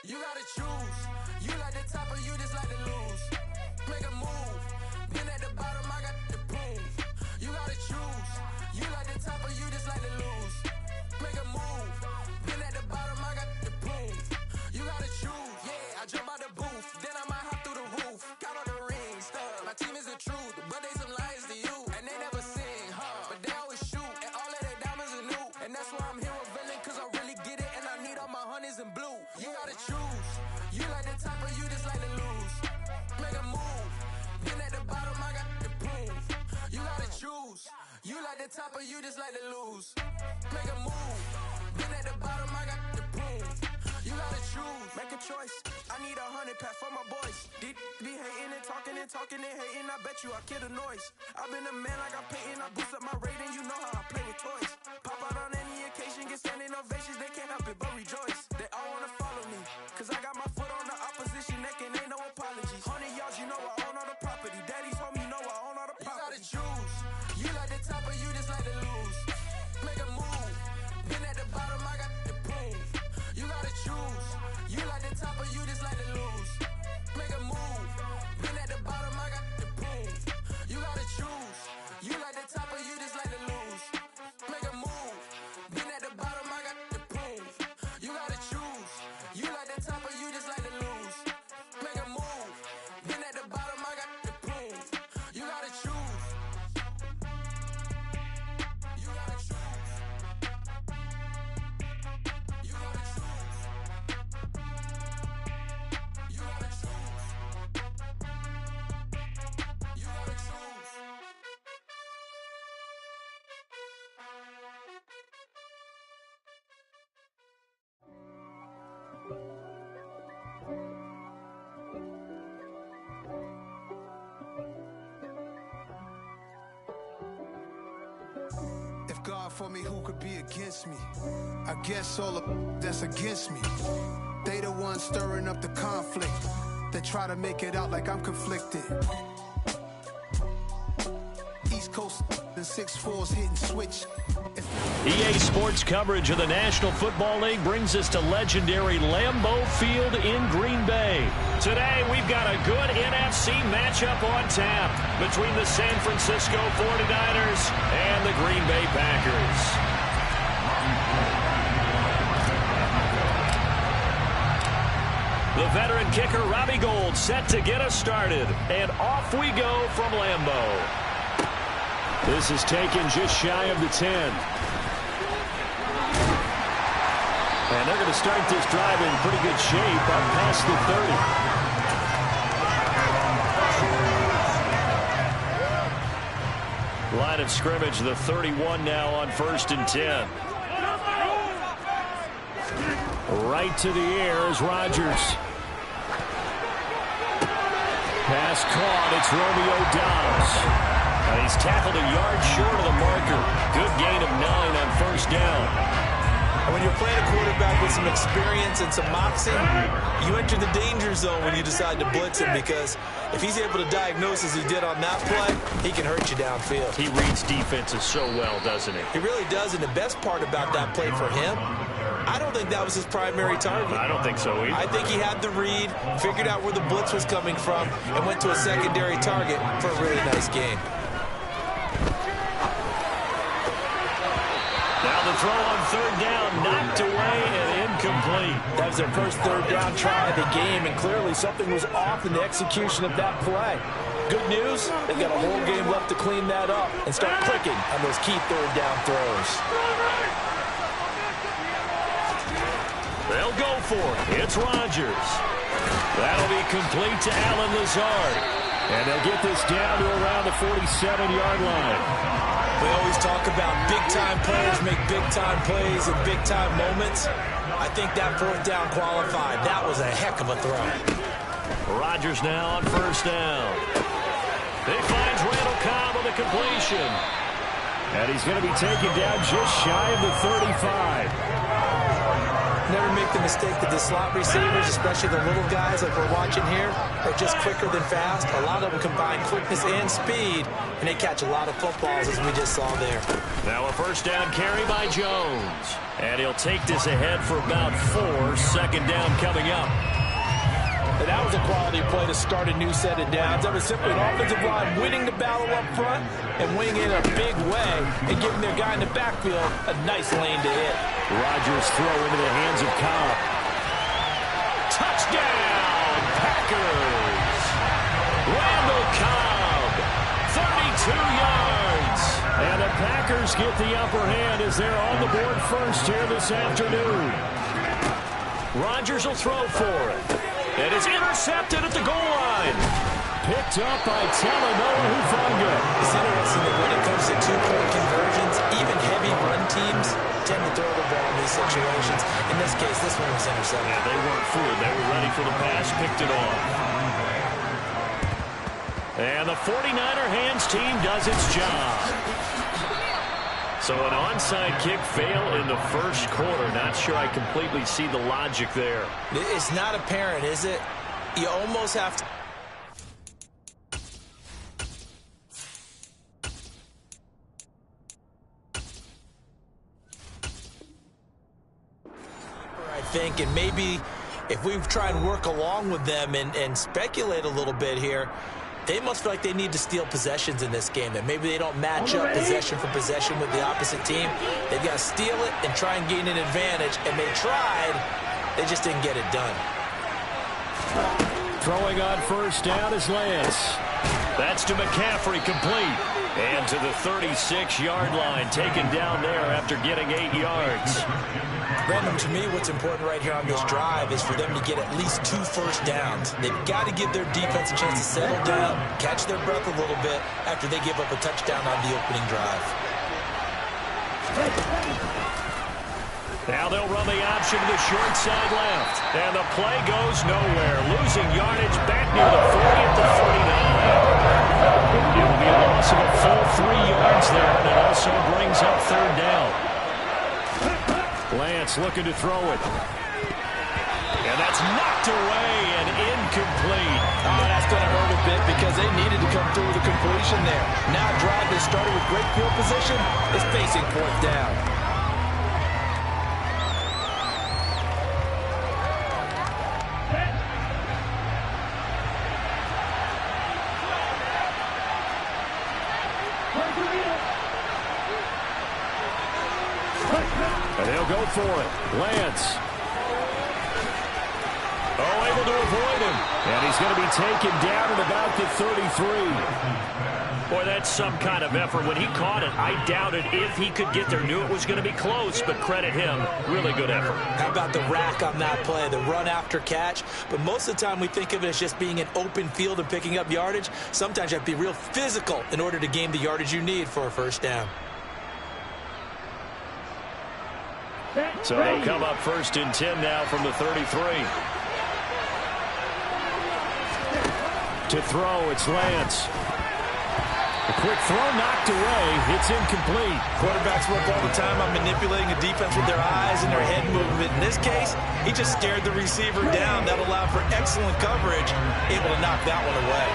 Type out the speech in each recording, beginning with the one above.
You gotta choose. You like the top or you just like to lose. Make a move. Been at the bottom, I got the proof. You gotta choose. You like the top or you just like to lose. Make a move. Been at the bottom, I got the proof. You gotta choose. Yeah, I jump out the booth. Then I might hop through the roof. Got all the rings, stuff. My team is the truth, but they some liars to you. And they never sing, but they always shoot. And all of their diamonds are new. And that's why I'm here with villain, cause I really get it. And I need all my honeys in blue. You gotta choose. You like the top or you just like to lose. Make a move. Been at the bottom, I got the proof. You gotta choose. You like the top or you just like to lose. Make a move. Been at the bottom, I got the proof. You gotta choose. Make a choice. I need 100 pack for my boys. Be hating and talking and hating. I bet you I kill the noise. I've been a man like I'm Peyton. I boost up my rating. You know how I play with toys. Pop out on any occasion, get standing ovations. They can't help it but rejoice. They all wanna follow me, cause I got my foot on the opposition neck and ain't no apologies. 100 yards, you know I own all the property. Daddy's home, you know I own all the property. You gotta choose. You like the top or you just like to lose. Make a move. Been at the bottom, I got the proof. You gotta choose. You like the top or you just like to lose. Make a move. Been at the bottom, I got the proof. You gotta choose. You like the top or you just like to lose. Make a move. Been at the bottom, I got the proof. You gotta choose. You like the top or you just like to lose. Make a move. Been at the bottom, I got the proof. You gotta choose. You gotta choose. You gotta choose. You gotta choose. You gotta choose. If God for me, who could be against me? I guess all the that's against me. They the ones stirring up the conflict. They try to make it out like I'm conflicted. East Coast and 6'4's hitting switch. EA Sports coverage of the National Football League brings us to legendary Lambeau Field in Green Bay. Today, we've got a good NFC matchup on tap between the San Francisco 49ers and the Green Bay Packers. The veteran kicker, Robbie Gould, set to get us started. And off we go from Lambeau. This is taken just shy of the 10. And they're going to start this drive in pretty good shape up past the 30. Line of scrimmage, the 31 now on 1st and 10. Right to the air is Rodgers. Pass caught. It's Romeo Doubs. And he's tackled a yard short of the marker. Good gain of 9 on 1st down. And when you're playing a quarterback with some experience and some moxie, you enter the danger zone when you decide to blitz him, because if he's able to diagnose as he did on that play, he can hurt you downfield. He reads defenses so well, doesn't he? He really does, and the best part about that play for him, I don't think that was his primary target. I don't think so either. I think he had the read, figured out where the blitz was coming from, and went to a secondary target for a really nice game. Now the throw on 3rd down, knocked away and incomplete. That was their first 3rd down try of the game, and clearly something was off in the execution of that play. Good news, they've got a whole game left to clean that up and start clicking on those key 3rd down throws. They'll go for it. It's Rodgers. That'll be complete to Allen Lazard. And they'll get this down to around the 47-yard line. We always talk about big-time players make big-time plays in big-time moments. I think that 4th down qualified. That was a heck of a throw. Rodgers now on 1st down. He finds Randall Cobb with a completion. And he's going to be taken down just shy of the 35. Never make the mistake that the slot receivers, especially the little guys like we're watching here, are just quicker than fast. A lot of them combine quickness and speed, and they catch a lot of footballs, as we just saw there. Now a first down carry by Jones. And he'll take this ahead for about 4. Second down coming up. And that was a quality play to start a new set of downs. That was simply an offensive line winning the battle up front and winning it in a big way and giving their guy in the backfield a nice lane to hit. Rodgers throw into the hands of Cobb. Touchdown, Packers! Randall Cobb, 32 yards. And the Packers get the upper hand as they're on the board first here this afternoon. Rodgers will throw for it. And it's intercepted at the goal line. Picked up by Talanoa Hufanga. It's interesting that when it comes to two-point conversions, even heavy run teams tend to throw the ball in these situations. In this case, this one was intercepted. Yeah, they weren't fooled. They were ready for the pass, picked it off. And the 49er hands team does its job. So an onside kick fail in the first quarter. Not sure I completely see the logic there. It's not apparent, is it? You almost have to... I think, and maybe if we try and work along with them and speculate a little bit here, they must feel like they need to steal possessions in this game, that maybe they don't match up possession for possession with the opposite team. They've got to steal it and try and gain an advantage, and they tried. They just didn't get it done. Throwing on first down is Lance. That's to McCaffrey, complete. And to the 36-yard line, taken down there after getting 8 yards. Brandon, to me, what's important right here on this drive is for them to get at least 2 first downs. They've got to give their defense a chance to settle down, catch their breath a little bit after they give up a touchdown on the opening drive. Now they'll run the option to the short side left. And the play goes nowhere. Losing yardage back near the 40 at the 49. It will be a loss of a full 3 yards there, and it also brings up third down. Lance looking to throw it. And that's knocked away and incomplete. Oh, that's going to hurt a bit because they needed to come through with a completion there. Now a drive that started with great field position is facing fourth down. And they'll go for it. Lance. Oh, able to avoid him. And he's going to be taken down at about the 33. Boy, that's some kind of effort. When he caught it, I doubted if he could get there. Knew it was going to be close, but credit him. Really good effort. How about the rack on that play, the run after catch? But most of the time we think of it as just being an open field and picking up yardage. Sometimes you have to be real physical in order to gain the yardage you need for a first down. So they'll come up first and 10 now from the 33. To throw, it's Lance. A quick throw knocked away. It's incomplete. Quarterbacks work all the time on manipulating a defense with their eyes and their head movement. In this case, he just stared the receiver down. That allowed for excellent coverage, able to knock that one away.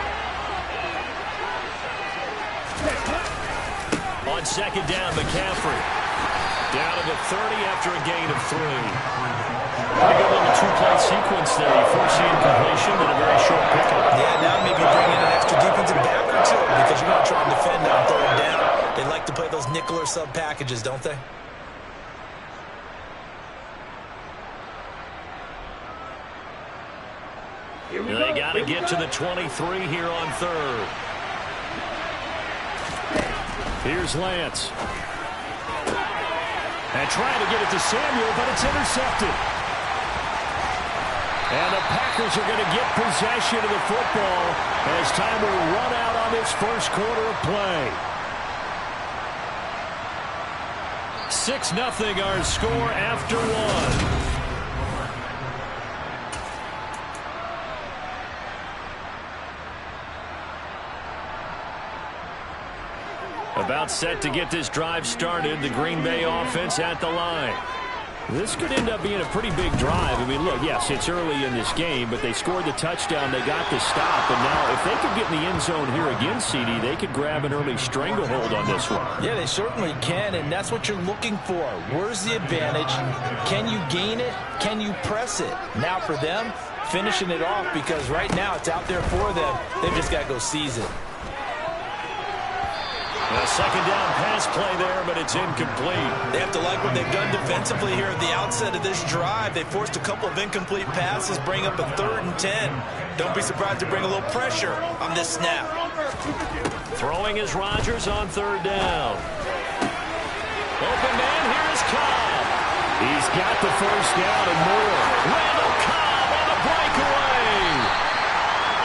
On second down, McCaffrey. Down to the 30 after a gain of 3. Pretty good little two-play sequence there. You force the incompletion and a very short pickup. Yeah, now maybe bring in an extra defensive back or two because you're going to try and defend on third down. They like to play those nickel or sub packages, don't they? They got to get to the 23 here on third. Here's Lance. And trying to get it to Samuel, but it's intercepted. And the Packers are going to get possession of the football as time will run out on this first quarter of play. 6-0 our score after one. About set to get this drive started. The Green Bay offense at the line. This could end up being a pretty big drive. I mean, look, yes, it's early in this game, but they scored the touchdown. They got the stop. And now if they could get in the end zone here again, CD, they could grab an early stranglehold on this one. Yeah, they certainly can, and that's what you're looking for. Where's the advantage? Can you gain it? Can you press it? Now for them, finishing it off, because right now it's out there for them. They've just got to go seize it. A second down pass play there, but it's incomplete. They have to like what they've done defensively here at the outset of this drive. They forced a couple of incomplete passes, bring up a 3rd and 10. Don't be surprised to bring a little pressure on this snap. Throwing is Rodgers on 3rd down. Open man, here is Cobb. He's got the first down and more. Randall Cobb on the breakaway.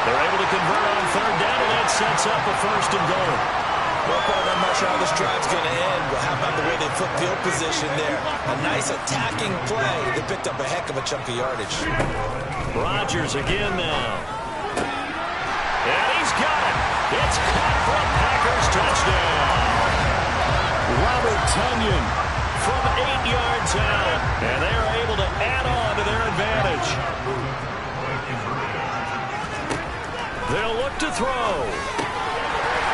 They're able to convert on 3rd down, and that sets up a 1st and goal. Well, partner, I'm not sure how this drive's going to end, but how about the way they flip field position there? A nice attacking play. They picked up a heck of a chunk of yardage. Rodgers again now. And he's got it. It's caught for a Packers touchdown. Robert Tonyan from 8 yards out. And they are able to add on to their advantage. They'll look to throw.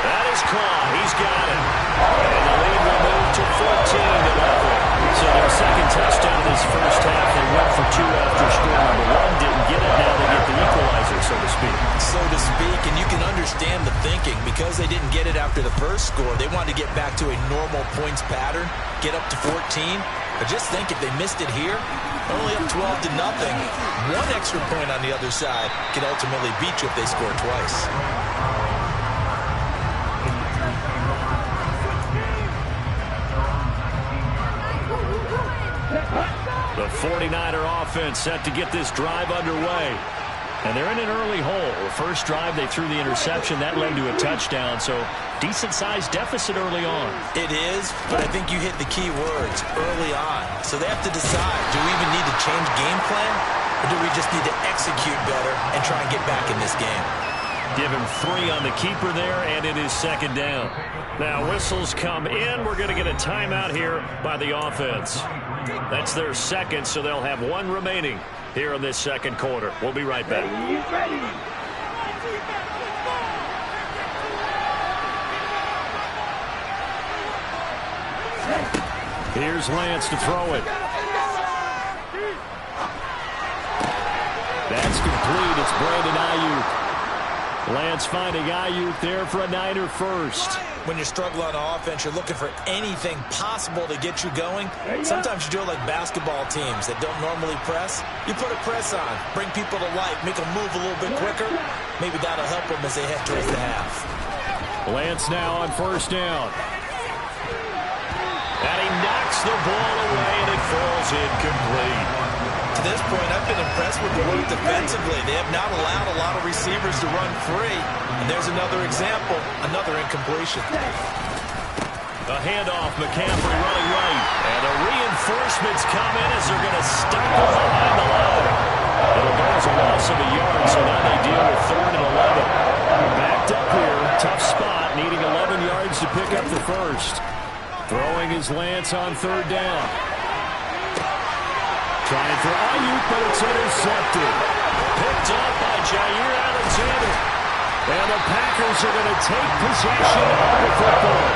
That is caught. He's got it. And the lead will move to 14-11. So their second touchdown in this first half. They went for 2 after score number 1. Didn't get it. Now they get the equalizer, so to speak. So to speak, and you can understand the thinking. Because they didn't get it after the first score, they wanted to get back to a normal points pattern, get up to 14. But just think, if they missed it here, only up 12-0, one extra point on the other side can ultimately beat you if they score twice. The 49er offense set to get this drive underway. And they're in an early hole. The first drive, they threw the interception. That led to a touchdown, so decent-sized deficit early on. It is, but I think you hit the key words, early on. So they have to decide, do we even need to change game plan, or do we just need to execute better and try and get back in this game? Give him 3 on the keeper there, and it is 2nd down. Now whistles come in. We're going to get a timeout here by the offense. That's their second, so they'll have 1 remaining here in this second quarter. We'll be right back. Here's Lance to throw it. That's complete. It's Brandon Ayuk. Lance finding Ayuk there for a Niner first. When you struggle on offense, you're looking for anything possible to get you going. Sometimes you do it like basketball teams that don't normally press. You put a press on, bring people to life, make them move a little bit quicker. Maybe that'll help them as they head towards the half. Lance now on 1st down. And he knocks the ball away, and it falls incomplete. To this point, I've been impressed with the work defensively. They have not allowed a lot of receivers to run free. And there's another example, another incompletion. A handoff, McCaffrey running right. And the reinforcements come in as they're going to stop him behind the line. It'll go as a loss of a yard, so now they deal with 3rd and 11. Backed up here, tough spot, needing 11 yards to pick up the first. Throwing is Lance on 3rd down. Trying for Ayuk, but it's intercepted. Picked up by Jair Alexander. And the Packers are going to take possession of the football.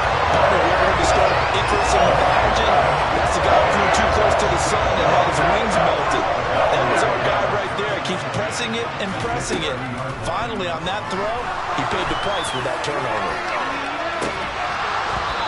We're going to start increasing the margin. That's the guy who flew too close to the sun and had his wings melted. That was our guy right there. He keeps pressing it and pressing it. Finally, on that throw, he paid the price with that turnover.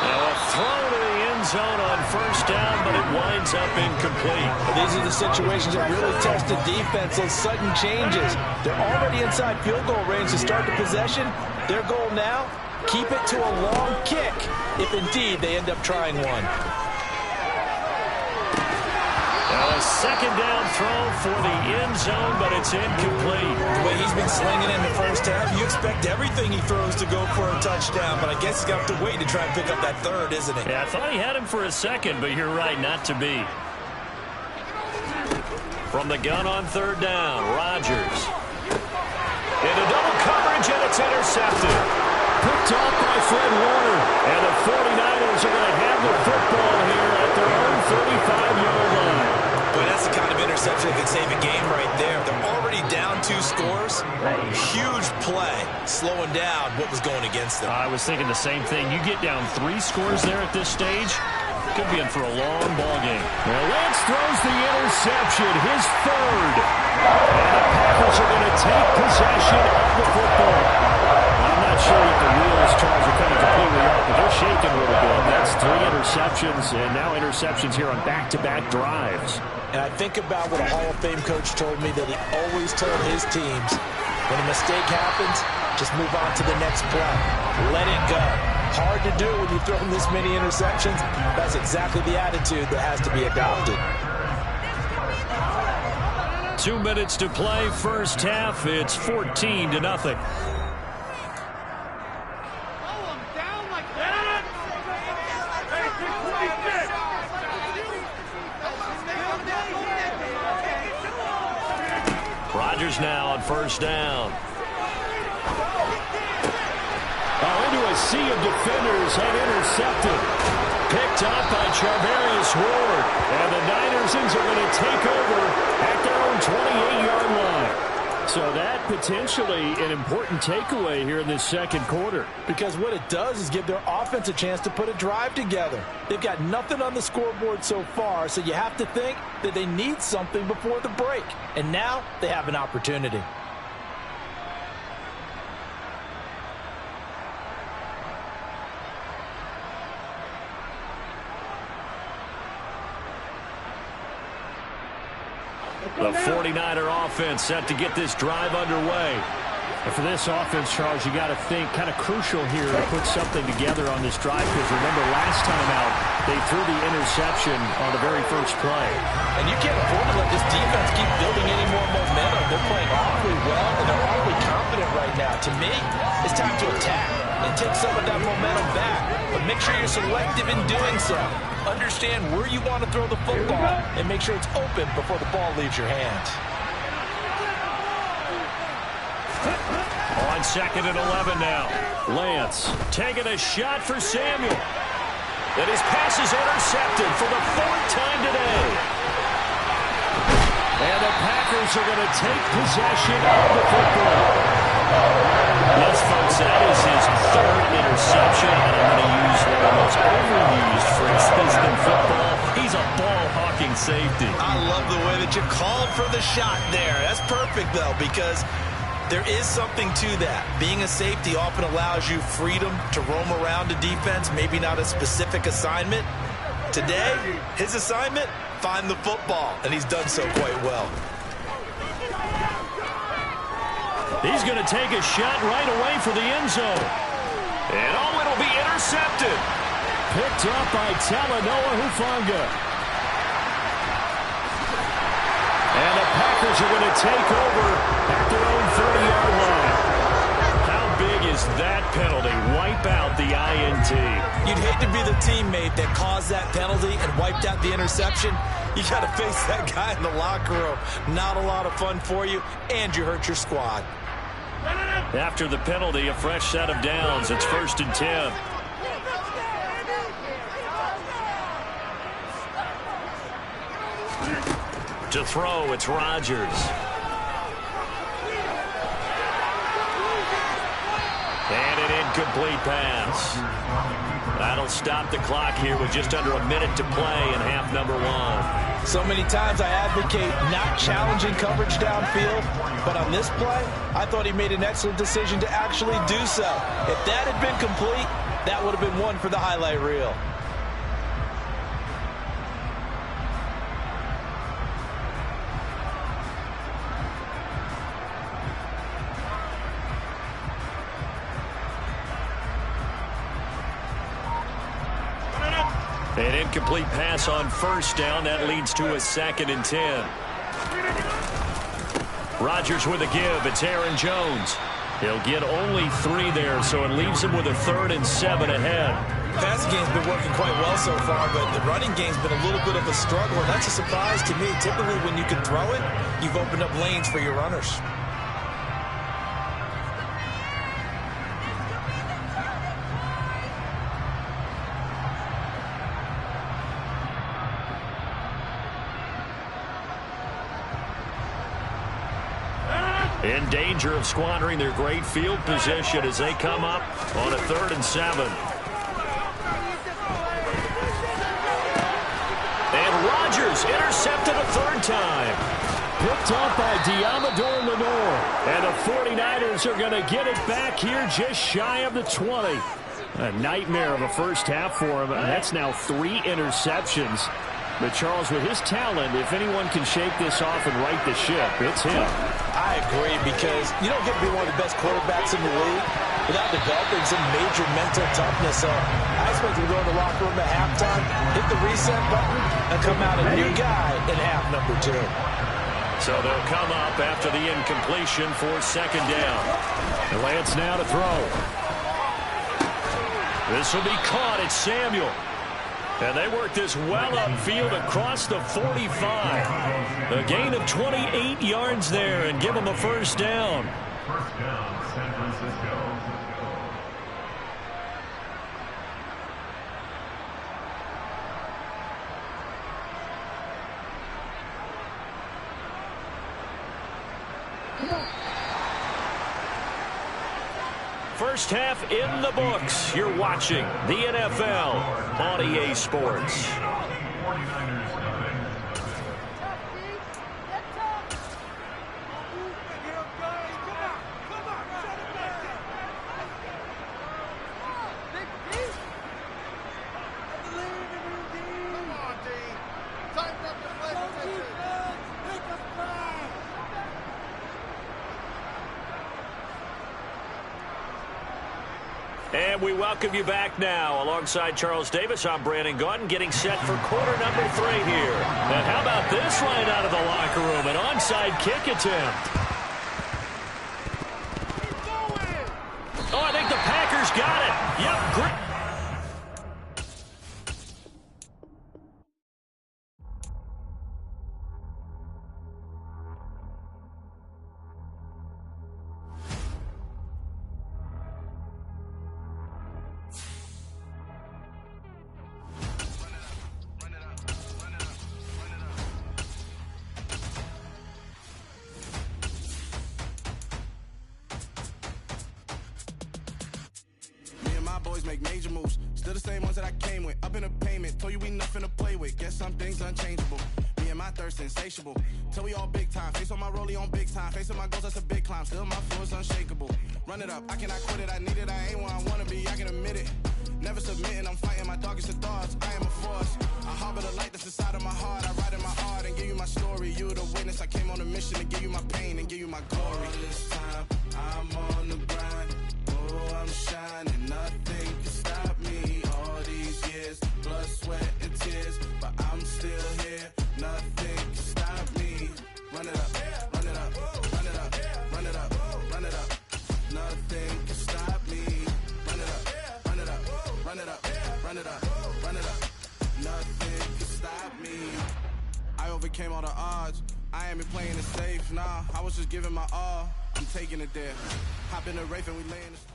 Now a throw to the end zone on 1st down, but it winds up incomplete. These are the situations that really test the defense, those sudden changes. They're already inside field goal range to start the possession. Their goal now, keep it to a long kick, if indeed they end up trying one. Now a 2nd down throw for the end zone, but it's incomplete. The way he's been slinging in the first half, you expect everything he throws to go for a touchdown, but I guess he's going to have to wait to try and pick up that 3rd, isn't he? Yeah, I thought he had him for a second, but you're right, not to be. From the gun on 3rd down, Rodgers. Into double coverage, and it's intercepted. Picked off by Fred Warner. And the 49ers are going to have the football here at their own 35-yard line. potentially could save a game right there. They're already down 2 scores. Huge play, slowing down what was going against them. I was thinking the same thing. You get down 3 scores there at this stage, could be in for a long ball game. Well, Lance throws the interception, his 3rd. And the Packers are going to take possession of the football. I'm not sure if the wheels, Charles, are coming completely off, but they're shaking a little bit. That's 3 interceptions, and now interceptions here on back-to-back drives. And I think about what a Hall of Fame coach told me that he always told his teams, when a mistake happens, just move on to the next play. Let it go. Hard to do when you throw this many interceptions. That's exactly the attitude that has to be adopted. 2 minutes to play, first half. It's 14-0. Rodgers now on first down. Into a sea of defenders and intercepted. Picked up by Charvarius Ward. And the Niners are going to take over at their own 28-yard line. So that potentially an important takeaway here in this second quarter. Because what it does is give their offense a chance to put a drive together. They've got nothing on the scoreboard so far, so you have to think that they need something before the break. And now they have an opportunity. The 49er offense set to get this drive underway. And for this offense, Charles, you got to think kind of crucial here to put something together on this drive, because remember last time out, they threw the interception on the very first play. And you can't afford to let this defense keep building any more momentum. They're playing awfully well, and they're awfully confident right now. To me, it's time to attack and take some of that momentum back. But make sure you're selective in doing so. Understand where you want to throw the football and make sure it's open before the ball leaves your hands. On 2nd and 11 now. Lance taking a shot for Samuel. And his pass is intercepted for the 4th time today. And the Packers are going to take possession of the football. Yes, folks, that is his 3rd interception, and I'm going to use one of the most overused phrases in football. He's a ball-hawking safety. I love the way that you called for the shot there. That's perfect, though, because there is something to that. Being a safety often allows you freedom to roam around a defense, maybe not a specific assignment. Today, his assignment, find the football, and he's done so quite well. He's going to take a shot right away for the end zone. And it'll be intercepted. Picked up by Talanoa Hufanga. And the Packers are going to take over at their own 30-yard line. How big is that penalty? Wipe out the INT. You'd hate to be the teammate that caused that penalty and wiped out the interception. You got to face that guy in the locker room. Not a lot of fun for you, and you hurt your squad. After the penalty, a fresh set of downs. It's 1st and 10. To throw, it's Rodgers. And an incomplete pass. That'll stop the clock here with just under a minute to play in half number 1. So many times I advocate not challenging coverage downfield, but on this play, I thought he made an excellent decision to actually do so. If that had been complete, that would have been one for the highlight reel. An incomplete pass on first down. That leads to a 2nd and 10. Rodgers with a give. It's Aaron Jones. He'll get only 3 there, so it leaves him with a 3rd and 7 ahead. Passing game's been working quite well so far, but the running game's been a little bit of a struggle, and that's a surprise to me. Typically, when you can throw it, you've opened up lanes for your runners. in danger of squandering their great field position as they come up on a 3rd and 7. And Rodgers intercepted a 3rd time. Picked off by Diamador Lenore. And the 49ers are going to get it back here just shy of the 20. A nightmare of a first half for him. And that's now 3 interceptions. But Charles, with his talent, if anyone can shake this off and right the ship, it's him. I agree, because you don't get to be one of the best quarterbacks in the league without developing some major mental toughness. So I expect him to go in the locker room at halftime, hit the reset button, and come out a new guy in half number 2. So they'll come up after the incompletion for 2nd down. And Lance now to throw. This will be caught. It's Samuel. And they work this well upfield across the 45. A gain of 28 yards there and give them a 1st down. First down, San Francisco. First half in the books. You're watching the NFL on EA Sports. 49ers nothing. And we welcome you back now. Alongside Charles Davis, I'm Brandon Gaudin, getting set for quarter number 3 here. And how about this right out of the locker room? An onside kick attempt. Oh, I think the Packers got it. Yep, great. Boys make major moves, still the same ones that I came with. Up in the payment, told you we nothing to play with. Guess some things unchangeable. Me and my thirst insatiable. Till we all big time. Face on my rollie on big time. Facing my goals, that's a big climb. Still my floor is unshakable. Run it up, I cannot quit it. I need it, I ain't where I wanna be. I can admit it. Never submitting, I'm fighting my darkest of thoughts. I am a force. I harbor the light that's inside of my heart. I write in my art and give you my story. You the witness. I came on a mission to give you my pain and give you my glory. All this time, I'm on the grind. Oh, I'm shining. Nothing can stop me. All these years, blood, sweat, and tears, but I'm still here. Nothing can stop me. Run it up, run it up, run it up, run it up, run it up. Nothing can stop me. Run it up, run it up, run it up, run it up, run it up. Nothing can stop me. I overcame all the odds. I ain't been playing it safe, nah. I was just giving my all. I'm taking it there. Hop in the Wraith and we laying this.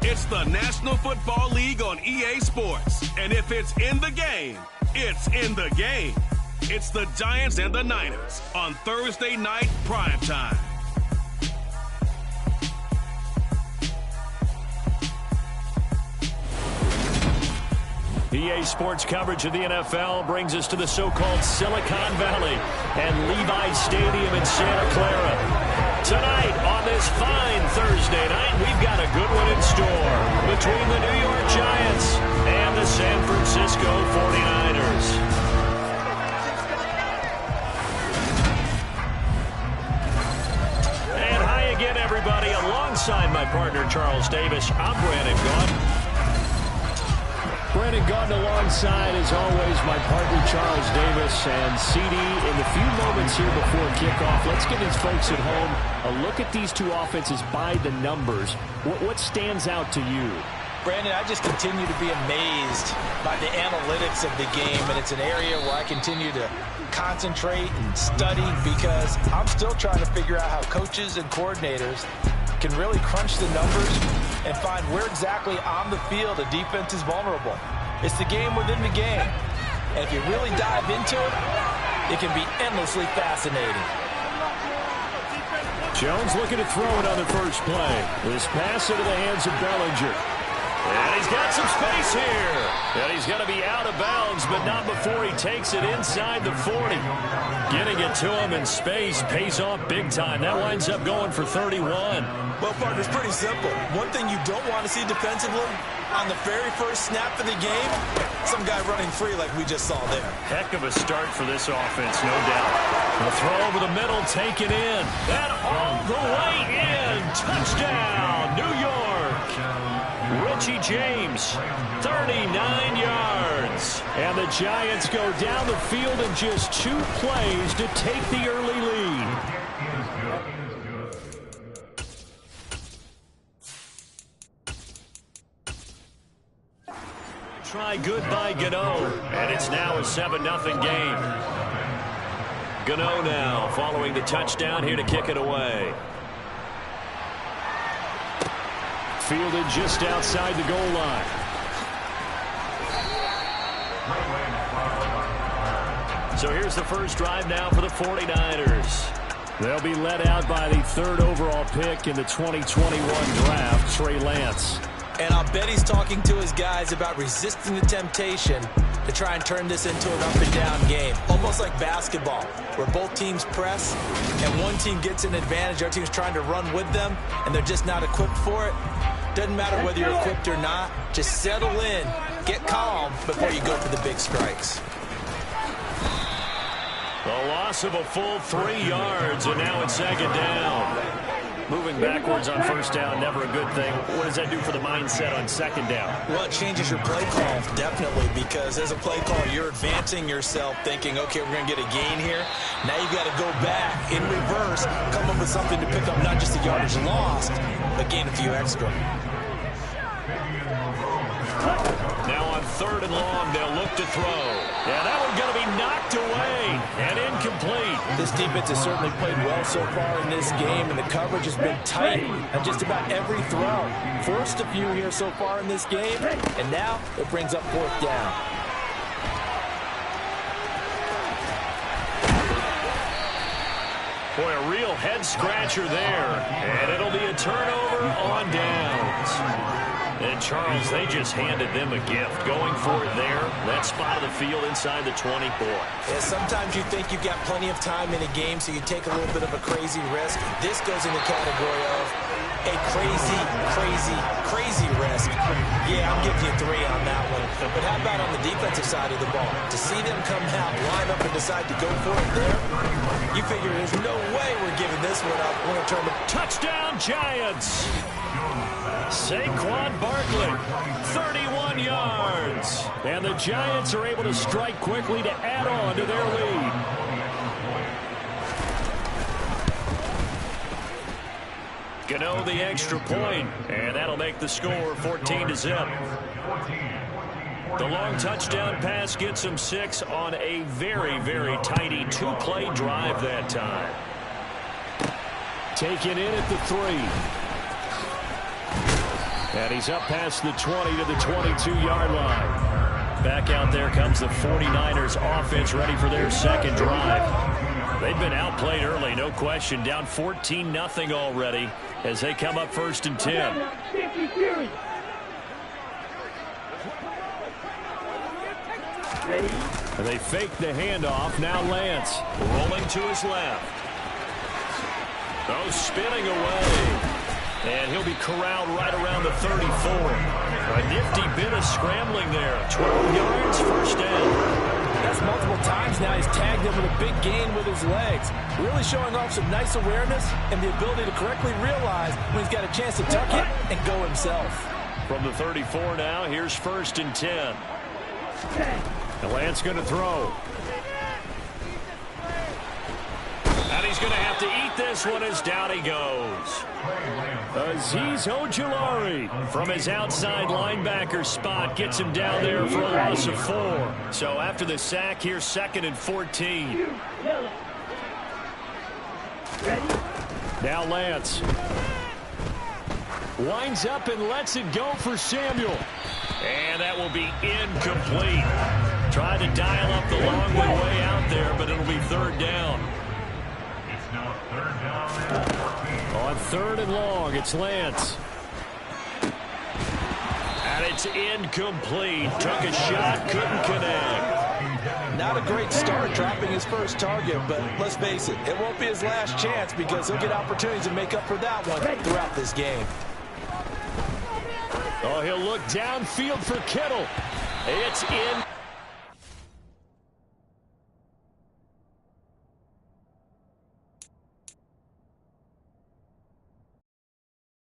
It's the National Football League on EA Sports. And if it's in the game, it's in the game. It's the Giants and the Niners on Thursday night primetime. EA Sports coverage of the NFL brings us to the so-called Silicon Valley and Levi's Stadium in Santa Clara. Tonight, on this fine Thursday night, we've got a good one in store between the New York Giants and the San Francisco 49ers. And hi again, everybody. Alongside my partner, Charles Davis, I'm Brandon Gaudin. Brandon Gaudin alongside, as always, my partner, Charles Davis. And CD, in the few moments here before kickoff, let's give these folks at home a look at these two offenses by the numbers. What stands out to you? Brandon, I just continue to be amazed by the analytics of the game, and it's an area where I continue to concentrate and study because I'm still trying to figure out how coaches and coordinators can really crunch the numbers and find where exactly on the field a defense is vulnerable. It's the game within the game. And if you really dive into it, it can be endlessly fascinating. Jones looking to throw it on the first play. This pass into the hands of Bellinger. And he's got some space here. And he's going to be out of bounds, but not before he takes it inside the 40. Getting it to him in space pays off big time. That winds up going for 31. Well, partner, it's pretty simple. One thing you don't want to see defensively, on the very first snap of the game, some guy running free like we just saw there. Heck of a start for this offense, no doubt. The throw over the middle, taken in. And all the way in. Touchdown, New York. Richie James, 39 yards. And the Giants go down the field in just 2 plays to take the early lead. Try good by Gano, and it's now a 7-0 game. Gano now following the touchdown here to kick it away. Fielded just outside the goal line. So here's the first drive now for the 49ers. They'll be led out by the 3rd overall pick in the 2021 draft, Trey Lance. And I'll bet he's talking to his guys about resisting the temptation to try and turn this into an up-and-down game. Almost like basketball, where both teams press, and one team gets an advantage, the other team's trying to run with them, and they're just not equipped for it. Doesn't matter whether you're equipped or not. Just settle in, get calm before you go for the big strikes. The loss of a full 3 yards, and now it's 2nd down. Moving backwards on 1st down, never a good thing. What does that do for the mindset on 2nd down? Well, it changes your play call, definitely, because as a play call, you're advancing yourself thinking, okay, we're going to get a gain here. Now you've got to go back in reverse, come up with something to pick up not just the yardage lost, but gain a few extra. Now on 3rd and long, they'll look to throw. Yeah, that one's going to be knocked away and incomplete. This defense has certainly played well so far in this game, and the coverage has been tight on just about every throw. Forced a few here so far in this game, and now it brings up 4th down. Boy, a real head-scratcher there, and it'll be a turnover on downs. And, Charles, they just handed them a gift. Going for it there, that spot of the field inside the 20. Yeah, sometimes you think you've got plenty of time in a game, so you take a little bit of a crazy risk. This goes in the category of a crazy, crazy, crazy risk. Yeah, I'm giving you 3 on that one. But how about on the defensive side of the ball? To see them come out, line up, and decide to go for it there, you figure there's no way we're giving this one up. We're going to turn the touchdown Giants. Saquon Barkley, 31 yards. And the Giants are able to strike quickly to add on to their lead. Gano the extra point, and that'll make the score 14-0. The long touchdown pass gets him 6 on a very, very tidy 2-play drive that time. Taken in at the 3. And he's up past the 20 to the 22-yard line. Back out there comes the 49ers offense, ready for their 2nd drive. They've been outplayed early, no question. Down 14-0 already as they come up 1st and 10. And they fake the handoff. Now Lance rolling to his left. Oh, spinning away. And he'll be corralled right around the 34. A nifty bit of scrambling there. 12 yards, 1st down. That's multiple times now. He's tagged him with a big gain with his legs. Really showing off some nice awareness and the ability to correctly realize when he's got a chance to tuck it and go himself. From the 34 now, here's 1st and 10. And Lance going to throw. And he's going to have to eat this one as down he goes. Azeez Ojulari from his outside linebacker spot gets him down there for a loss of 4. So after the sack, here's 2nd and 14. Now Lance. Winds up and lets it go for Samuel. And that will be incomplete. Tried to dial up the long way out there, but it'll be third down. It's now third down and 14. On third and long, it's Lance. And it's incomplete. Took a shot, couldn't connect. Not a great start dropping his first target, but let's face it, it won't be his last chance because he'll get opportunities to make up for that one throughout this game. Oh, he'll look downfield for Kittle. It's in.